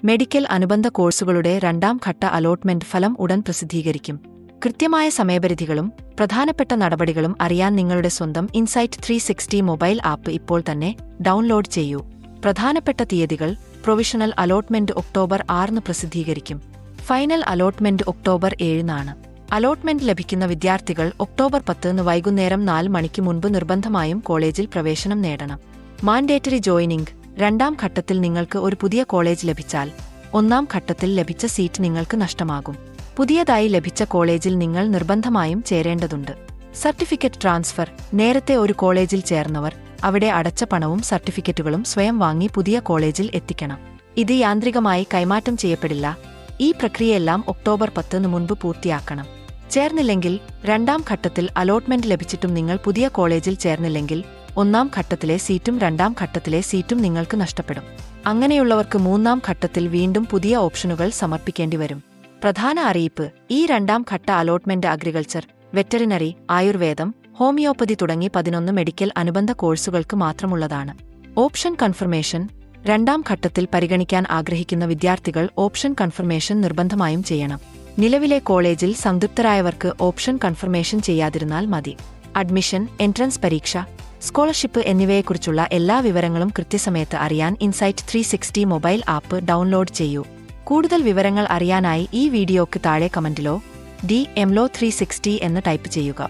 Medical അനുബന്ധ കോഴ്സുകളുടെ രണ്ടാം ഘട്ട അലോട്ട്മെന്റ് ഫലം ഉടൻ പ്രസിദ്ധീകരിക്കും. കൃത്യമായ സമയപരിധികളും പ്രധാനപ്പെട്ട നടപടികളും അറിയാൻ നിങ്ങളുടെ സ്വന്തം ഇൻസൈറ്റ് 360 മൊബൈൽ ആപ്പ് ഇപ്പോൾ തന്നെ ഡൗൺലോഡ് ചെയ്യൂ. പ്രധാനപ്പെട്ട തീയതികൾ: പ്രൊവിഷണൽ അലോട്ട്മെന്റ് ഒക്ടോബർ 6 പ്രസിദ്ധീകരിക്കും. ഫൈനൽ അലോട്ട്മെന്റ് ഒക്ടോബർ 7 അലോട്ട്മെന്റ് ലഭിക്കുന്ന വിദ്യാർത്ഥികൾ ഒക്ടോബർ 10 വൈകുന്നേരം 4 മണിക്ക് മുൻപ് നിർബന്ധമായും കോളേജിൽ പ്രവേശനം നേടണം. മാൻഡേറ്ററി ജോയിനിംഗ്: രണ്ടാം ഘട്ടത്തിൽ നിങ്ങൾക്ക് ഒരു പുതിയ കോളേജ് ലഭിച്ചാൽ ഒന്നാം ഘട്ടത്തിൽ ലഭിച്ച സീറ്റ് നിങ്ങൾക്ക് നഷ്ടമാകും. പുതിയതായി ലഭിച്ച കോളേജിൽ നിങ്ങൾ നിർബന്ധമായും ചേരേണ്ടതുണ്ട്. സർട്ടിഫിക്കറ്റ് ട്രാൻസ്ഫർ: നേരത്തെ ഒരു കോളേജിൽ ചേർന്നവർ അവിടെ അടച്ച പണവും സർട്ടിഫിക്കറ്റുകളും സ്വയം വാങ്ങി പുതിയ കോളേജിൽ എത്തിക്കണം. ഇത് യാന്ത്രികമായി കൈമാറ്റം ചെയ്യപ്പെടില്ല. ഈ പ്രക്രിയയെല്ലാം ഒക്ടോബർ 10 മുൻപ് പൂർത്തിയാക്കണം. ചേർന്നില്ലെങ്കിൽ, രണ്ടാം ഘട്ടത്തിൽ അലോട്ട്മെന്റ് ലഭിച്ചിട്ടും നിങ്ങൾ പുതിയ കോളേജിൽ ചേർന്നില്ലെങ്കിൽ ഒന്നാം ഘട്ടത്തിലെ സീറ്റും രണ്ടാം ഘട്ടത്തിലെ സീറ്റും നിങ്ങൾക്ക് നഷ്ടപ്പെടും. അങ്ങനെയുള്ളവർക്ക് മൂന്നാം ഘട്ടത്തിൽ വീണ്ടും പുതിയ ഓപ്ഷനുകൾ സമർപ്പിക്കേണ്ടിവരും. പ്രധാന അറിയിപ്പ്: ഈ രണ്ടാം ഘട്ട അലോട്ട്മെന്റ് അഗ്രികൾച്ചർ, വെറ്ററിനറി, ആയുർവേദം, ഹോമിയോപ്പതി തുടങ്ങി 11 മെഡിക്കൽ അനുബന്ധ കോഴ്സുകൾക്ക് മാത്രമുള്ളതാണ്. ഓപ്ഷൻ കൺഫർമേഷൻ: രണ്ടാം ഘട്ടത്തിൽ പരിഗണിക്കാൻ ആഗ്രഹിക്കുന്ന വിദ്യാർത്ഥികൾ ഓപ്ഷൻ കൺഫർമേഷൻ നിർബന്ധമായും ചെയ്യണം. നിലവിലെ കോളേജിൽ സംതൃപ്തരായവർക്ക് ഓപ്ഷൻ കൺഫർമേഷൻ ചെയ്യാതിരുന്നാൽ മതി. അഡ്മിഷൻ, എൻട്രൻസ് പരീക്ഷ, സ്കോളർഷിപ്പ് എന്നിവയെക്കുറിച്ചുള്ള എല്ലാ വിവരങ്ങളും കൃത്യസമയത്ത് അറിയാൻ ഇൻസൈറ്റ് 360 മൊബൈൽ ആപ്പ് ഡൗൺലോഡ് ചെയ്യൂ. കൂടുതൽ വിവരങ്ങൾ അറിയാനായി ഈ വീഡിയോയ്ക്ക് താഴെ കമന്റിലോ DM Law 360 എന്ന് ടൈപ്പ് ചെയ്യുക.